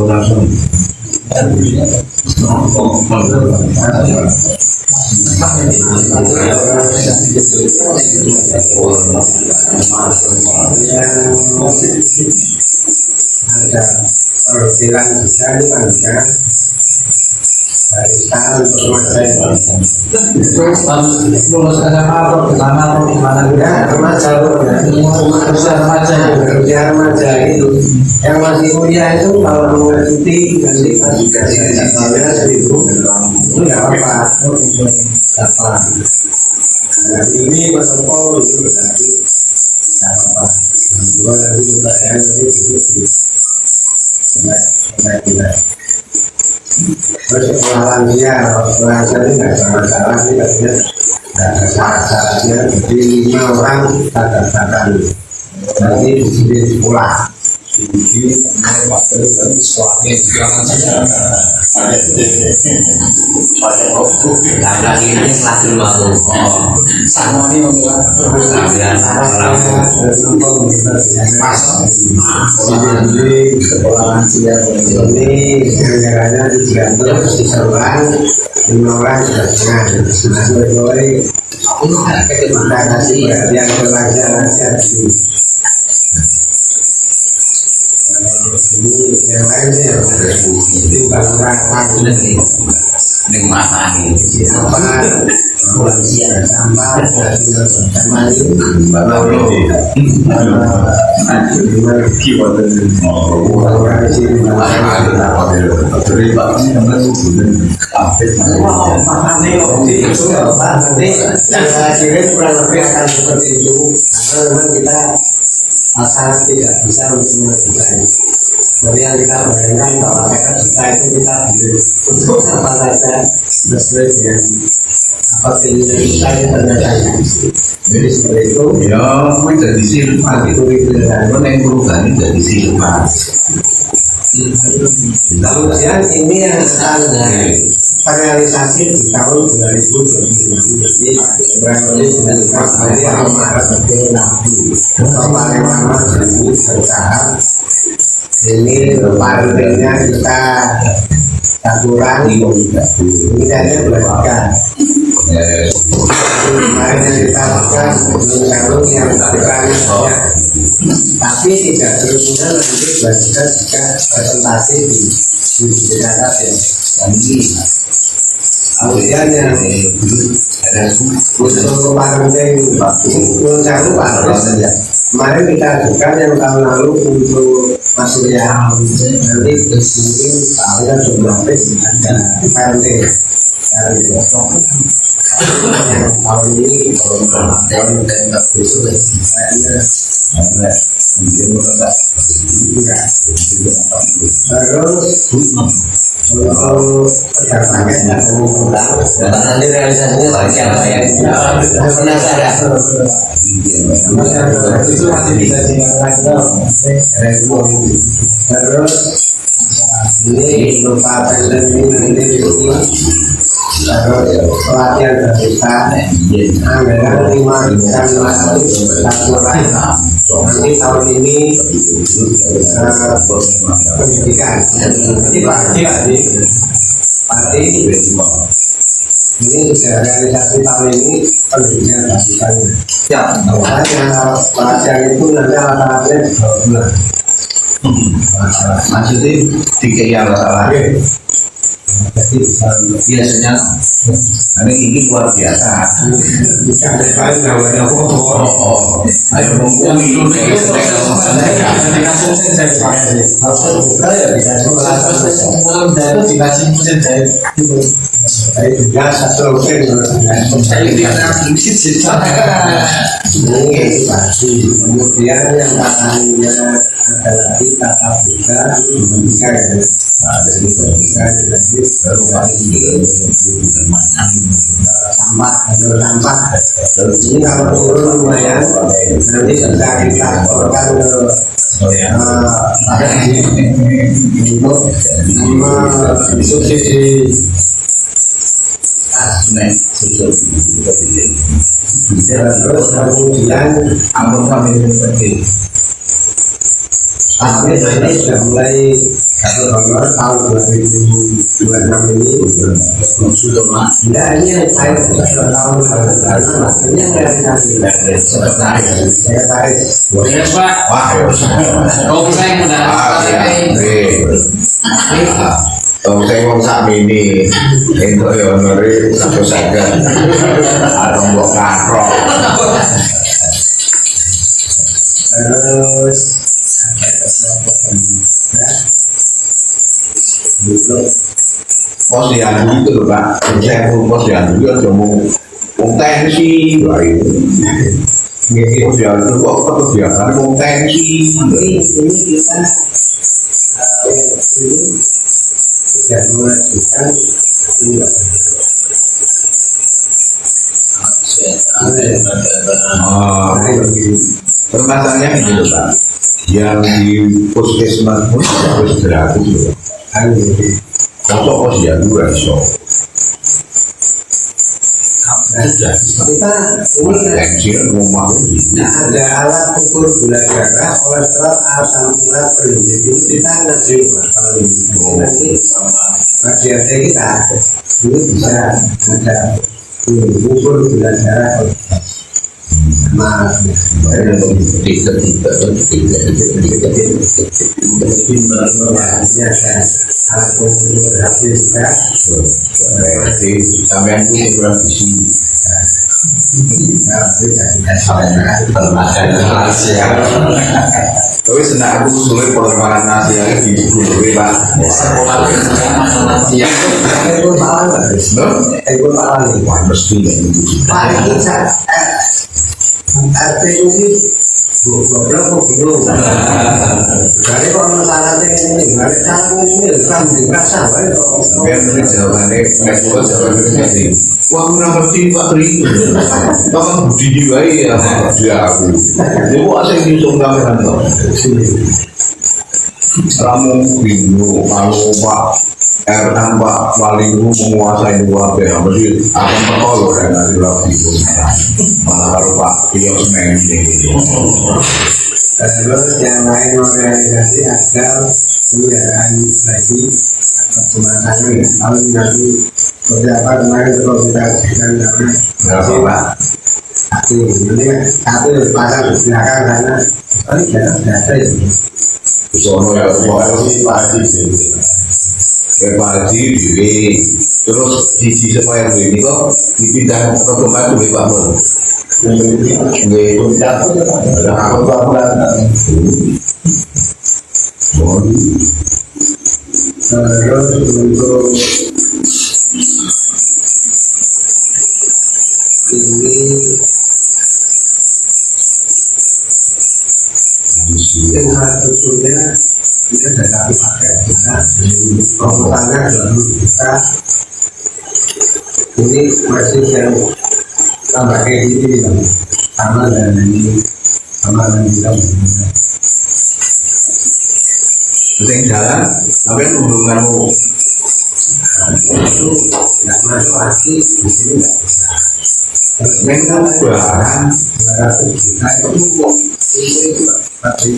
Langsung ada perwakilan juga di mana dari tahun permasalahan itu lulus SMA atau gimana ya remaja itu yang masih kuliah itu kalau mau cuti nanti masih kasih gajinya 1.000 itu nggak apa-apa nah ini protokol itu berarti nggak apa-apa gua nanti juga ya nanti begitu sampai kita terus pengalaman dia pengalaman ini nggak ada masalah ini katanya nggak ada syarat-syaratnya jadi 5 orang katakan nanti di sekolah jadi waktu itu kan suami jangan saja lagi ini kelas 5 sama nih membuat sekolahan siap ini gara-garanya diganti terus diseruan 5 orang sudah setengah kita kasih yang pelajaran di ini yang lainnya di bangunan nikmatan bulan siang sama kurang lebih akan seperti itu karena memang kita asal tidak bisa untuk melakukan dari yang kita bayangkan bahwa mereka kita itu kita beli untuk apa saja sesuai dengan apa keinginan kita yang ternyata jadi seperti itu ya menjadi silman itu yang perubahan jadi silman kemudian ini yang akan terrealisasi di tahun 2020 jadi kurang lebih dari Maret atau paling lama jadi bertahap ini paruhnya kita kurangi ini hanya berapa kemarin yang kita lakukan jalur yang dikurangi banyak tapi tidak terusnya nanti belajar juga presentasi di daerah yang ini kemudian yang untuk paruhnya ini jalur paruh kemarin kita ajukan yang tahun lalu untuk Mas Surya nanti mungkin ada jumlah ada PLT yang tahun ini tahun besok terus untuk perjalanan nanti realisasinya seperti apa ya penasaran itu masih bisa dilakukan terus ini lupa pengen ini terus pelatihan kita anggaran 5 jam nanti tahun ini pendidikan pasti ini sudah realisasi tahun ini pendidikan basikannya ya makanya pelatihan itu nanti alat-alatnya 2 bulan maksudnya tiga yang salah jadi bisa biasanya ini luar biasa. bisa sekali namanya Ayo Yang itu dikasih mesin jahit biasa selesai kemudian yang katanya adalah kita buka membuka ya ada buka jadi baru sampah ini kalau turun lumayan nanti bisa kita laporkan untuk subsidi terus kemudian ini sudah mulai satu honor tahun 2026 ini ya ini saya sudah tahun ini realisasi saya tarik ya Pak. Oh saya mudah. Kalau saya mau sak ini, itu ya ngeri satu second, atau mau kakrok. terus Pos diadu itu loh Pak, saya pun pos diadu kan udah mau tensi, wah itu. Pos diadu kok kebiasaan mau tensi. ini kita ini sudah mengajukan ini Permasalahannya ini loh Pak, yang di puskesmas pun harus gratis loh. Kosok pos diadu iso. kita ini Tensi rumah ini. ada alat ukur gula darah, kolesterol, asam urat, penyakit ini kita ngasih kalau ini nanti RT kita ini bisa ada ukur gula darah alat ukur hasil juga Berarti sampean itu kurang isi. Tapi senang aku sulit perkembangan nasi yang di Gulu Pak. ekor palang Wah mesti ya itu. Pak ini RT ini goblok kok bingung jadi kok masalahnya ini nggak ada ini kan dirasa Sampean ini jawabannya ekspos jawabannya sih. Wah aku nggak ngerti Pak Tri. Kamu budi juga ya dia aku. Dia mau asal nyusung kamera toh. Kamu bingung kalau Pak Pak Wali itu menguasai dua apa sih akan perlu dan nanti lagi malah kalau Pak Pios ini terus yang lain organisasi agar penyediaan lagi perkembangan ya kalau nanti beberapa kemarin kalau kita sedang berapa Pak? satu pasang di belakang karena ini tidak ada ya Sono ya pasti ya pasti jadi terus sisi supaya ini kok dipindah ke tempat itu Pak Mun. Ada aku terus untuk ini infrastrukturnya kita sudah kami pakai komputernya 20 juta ini masih yang tambah kayak gini sama dan ini sama dan juga sing jalan sampai hubunganmu itu nggak masuk hati di sini nggak bisa memang barang 200 juta itu tapi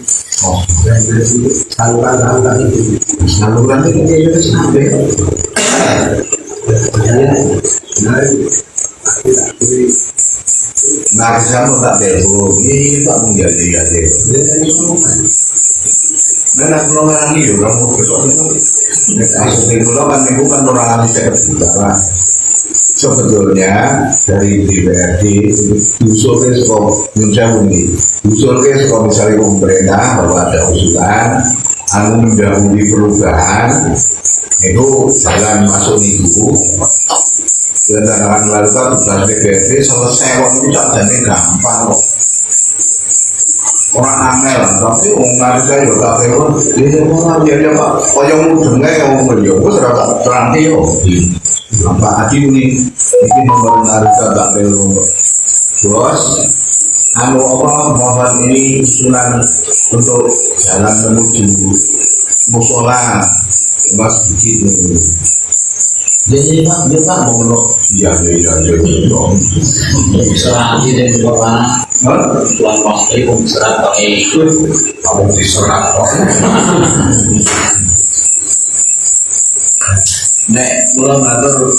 dari sini saluran itu saluran itu sampai nah sama tak telepon ini Pak menjadi mana kalau nggak nih kamu besok Maksudnya itu kan itu kan orang juga lah. Sebetulnya dari DPRD diusulkan sekolah diusulkan sekolah misalnya pemerintah bahwa ada usulan anu mendahului perubahan itu jalan masuk itu dan akan melakukan tugas DPRD selesai waktu itu jadi gampang kok orang angel tapi orang saya juga tahu dia orang dia pak koyong mudengnya yang beliau serata teranti yo apa aja ini nomor narika tak perlu bos anu apa mohon ini usulan untuk jalan menuju musola mas begitu Jadi pak dia tak mau lo iya Serah dan juga tuan waktu itu serah pakai kamu diserang kok Nek pulau ngatur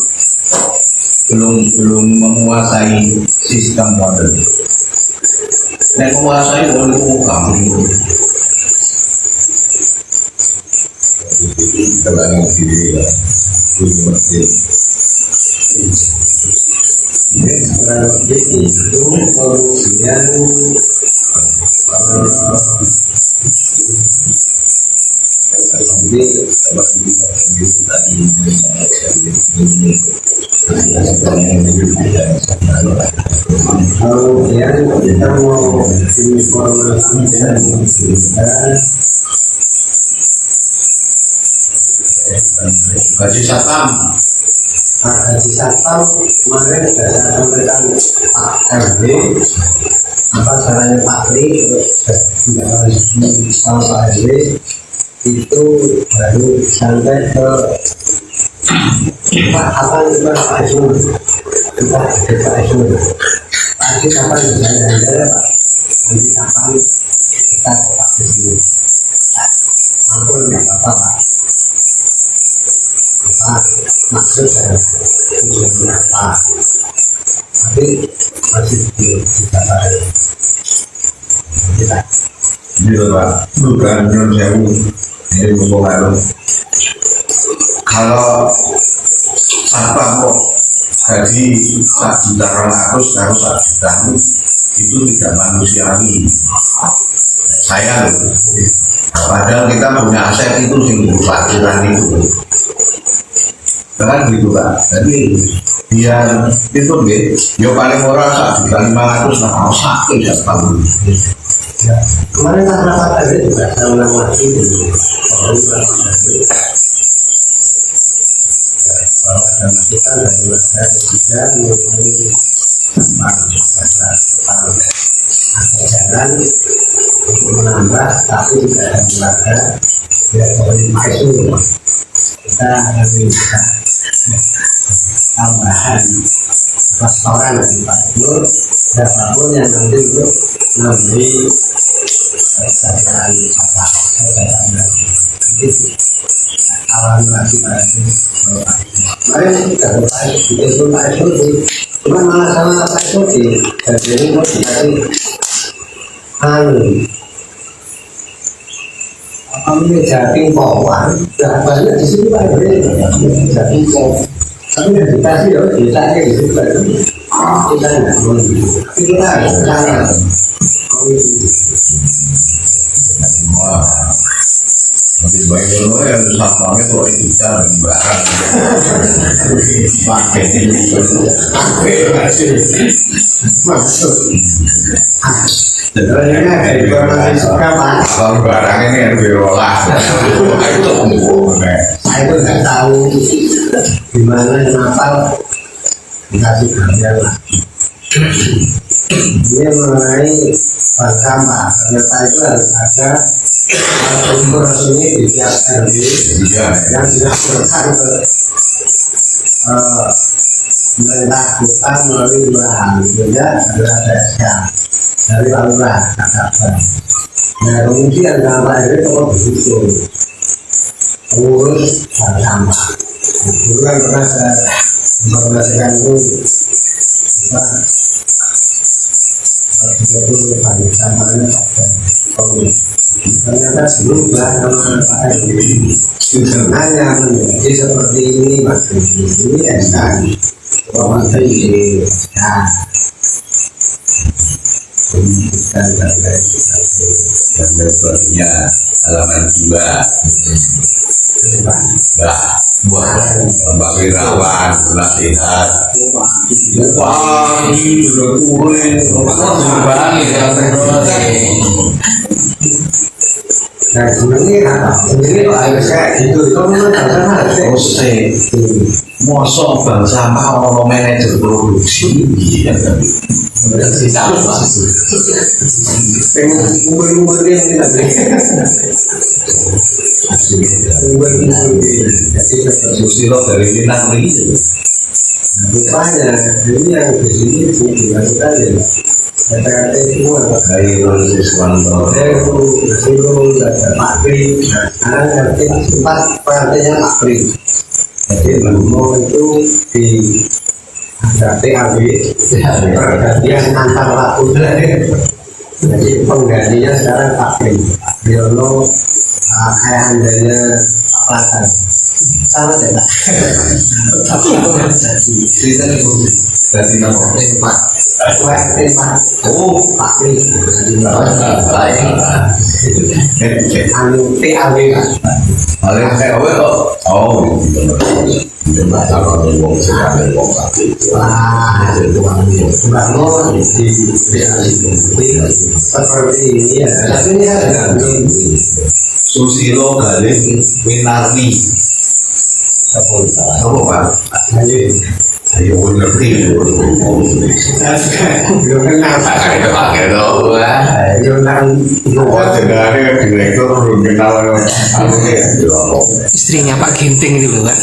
belum menguasai sistem modern. Nek menguasai boleh kamu. terang diri lah masjid Jadi itu kemudian kemudian kita mau informasikan gaji satam Haji Satam kemarin sudah saya sampaikan Pak RW apa caranya Pak Tri terus sama Pak RW itu baru sampai ke Pak apa itu Pak Ismur kita ke Pak Ismur Pak kapan saya Pak nanti kapan kita ke Pak Ismur ampun nggak apa-apa Pak maksud saya tujuannya apa tapi masih belum kita tahu kita ini loh pak bukan menurut saya ini ngomong lalu kalau sampah kok gaji 1.200.000 harus 1 juta itu tidak manusiawi saya loh padahal kita punya aset itu singgung parkiran itu kan gitu pak jadi biar itu ya paling murah 1.500.000 nah mau sakit ya pak kemarin rapat ada juga saya ulang lagi dulu bahwa dana kita dari lembaga ketiga mengenai ada jalan untuk menambah tapi tidak ada lembaga ya dari masuk kita harus bisa tambahan restoran dari Pak Nur berapapun yang nanti untuk memberi kesejahteraan wisata nanti awalnya lagi Pak Nur kemarin kalau Pak itu Pak Nur cuma malah sama Pak Nur jadi mau dikasih kami jadi pingpong, dan banyak di sini Pak jadi pingpong. Tapi udah dikasih ya, ditanya di situ kita nggak mau gitu. Tapi kita harus cara. wah lebih baik dulu yang sampahnya kalau kita dan barang pakai Maksud. Sebenarnya informasi suka Pak. kalau barang ini harus diolah itu Saya itu nggak tahu gimana kenapa dikasih gambar lagi. Ini mengenai bank sampah. Ternyata itu harus ada sumber resmi di tiap RW yang sudah berkar ke pemerintah kota melalui lurahan. Sehingga adalah SK dari Pak Lurah katakan. Nah kemudian sampah ini kalau begitu pengurus bank sampah. Dulu kan pernah saya informasikan itu apa 30 bank sampahnya pada pengurus. ternyata berubah nama Pak RW hanya menjadi seperti ini Pak. Ini SK Pak Menteri penyidikan dan lain sebagainya halaman 2 Mbak Wirawan nasihat Wah, ini udah kue. Bang, nah sebenarnya harus kayak gitu itu memang harus mosok bang sama orang manajer produksi si sama. umur dia tidak Susilo dari Minang ini rupanya ini yang di sini dilakukan ya kata-kata itu dari Siswanto Nasirul Pak Pri sekarang ngerti tempat partainya Pak Pri jadi Bangmo itu di ada TAB pergantian antar waktu jadi penggantinya sekarang Pak Pri Biono ayahandanya Pak Latar sama tidak cerita nih dari nama Pak oh Pak Pri anu TAB oleh TAW kok oh kalau ngomong sekarang ngomong wah bangun seperti ini ya tapi ini ada Susilo Galih Winarni apa Pak? Ayo ngerti belum kenal Pak itu pakai dong direktur belum kenal Istrinya Pak Ginting itu Pak.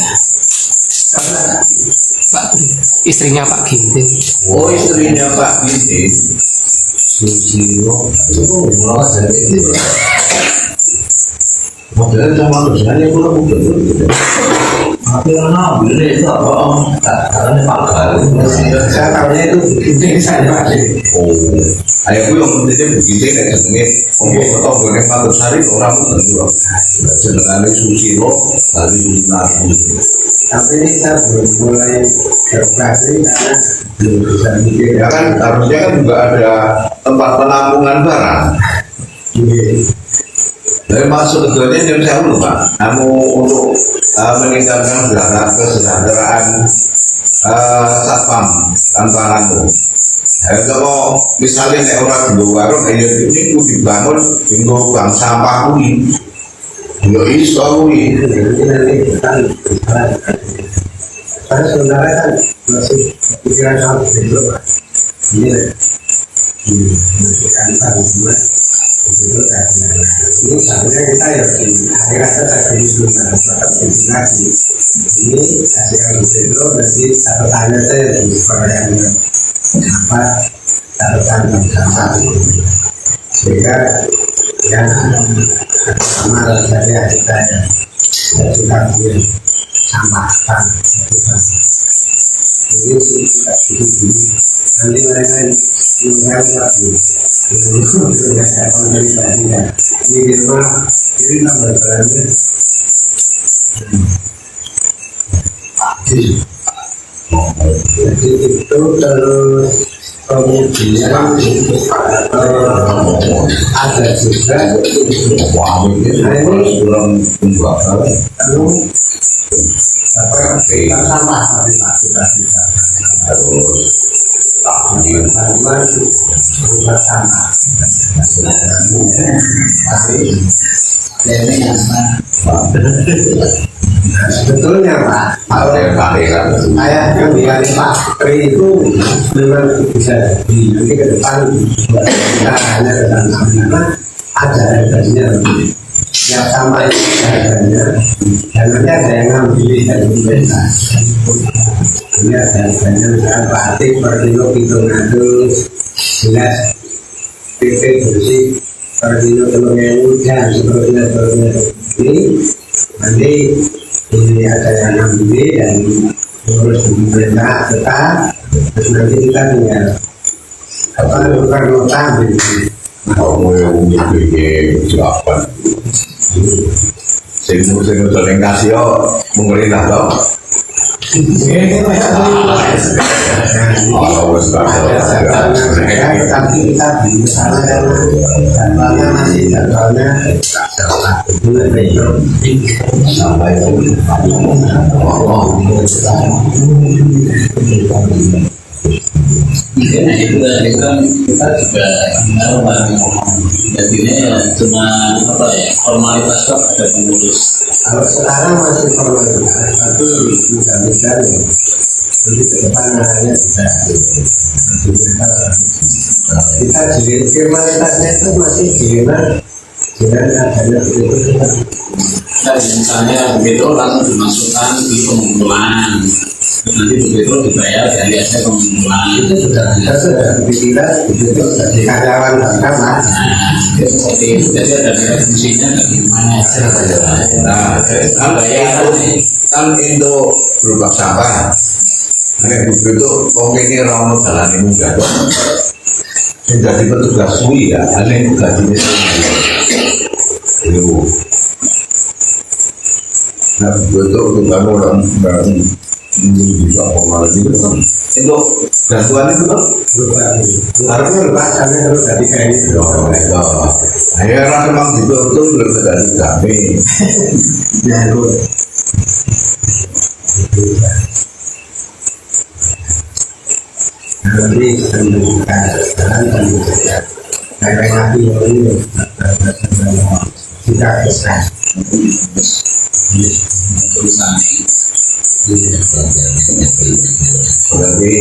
Istrinya Pak Ginting. oh istrinya Pak Giti Susilo modelnya cuma tulisannya belum betul tapi anak ini itu apa om karena Pak Galuh saya tahunya itu Ginting saya Pak oh ayahku yang pentingnya begitu kayak gini untuk foto boleh Pak Sari orang pun tentu jenengan Susilo dari Winarni tapi ini saya belum mulai beroperasi karena belum bisa mikir ya kan harusnya kan juga ada tempat penampungan barang dari masuk keduanya jam saya dulu Pak kamu untuk meningkatkan kesejahteraan satpam tantanganmu kalau misalnya nek orang di warung ayo ini ku dibangun tinggal bang sampah kuwi yo iso kuwi nanti kan karena sebenarnya kan masih pikiran sama belum Pak ini masukkan tanggungan itu karena ini sebenarnya kita ya di akhirat kita jadi sudah tetap lagi ini hasil itu nanti catatannya saya di perayaan apa catatan bersama sehingga yang sama saya kita sudah sampaikan ini sih kita begitu nanti mereka mengenai lagi ini sudah saya dari tadi ya ini di rumah ini nomor berapa jadi itu terus kemudian ada juga wah ini belum pembuatan lalu apa sama tadi Pak kita terus bantuan bersama tapi ini sebetulnya Pak saya kemudian Pak Pri itu memang bisa jadi nanti ke depan kita hanya dengan karena ada harganya yang sama itu harganya dan nanti ada yang ngambil dari pemerintah ini ada harganya misalkan batik per kilo jelas PP bersih per kilo dan seterusnya ini nanti ini ada yang ngambil dan mengurus pemerintah tetap terus nanti kita tinggal apa tukar nota Kamu yang bikin persiapan. Sing udah ngasih pemerintah tau. Oh, wes Tapi kita misalnya jadwalnya masih jadwalnya sampai Nah itu kan kita juga jadinya ya cuma apa ya formalitas kok ada pengurus. kalau sekarang masih formalitas tapi bisa-bisa ya nanti ke depan hanya bisa kita jadi formalitasnya itu masih jiran adanya itu Nah, misalnya begitu langsung dimasukkan di pengumpulan. Nanti begitu dibayar dari hasil pengumpulan. itu sudah dipikiran begitu dari karyawan bersama. Nah, seperti itu jadi ada fungsinya bagaimana? nah kan itu berupa sampah. Nek begitu wong iki ora ono dalane munggah kok. Sing dadi petugas suwi ya, ane gajine suwi. Yo. Nah, betul untuk kamu orang ini juga formal gitu kan. Itu bantuan itu kan Harusnya lepasannya harus dari kayak itu. akhirnya memang betul lebih dari kami. Ya, nanti menunjukkan jalan dan menunjukkan kayak nabi ini tidak bisa. Tulisan. Berarti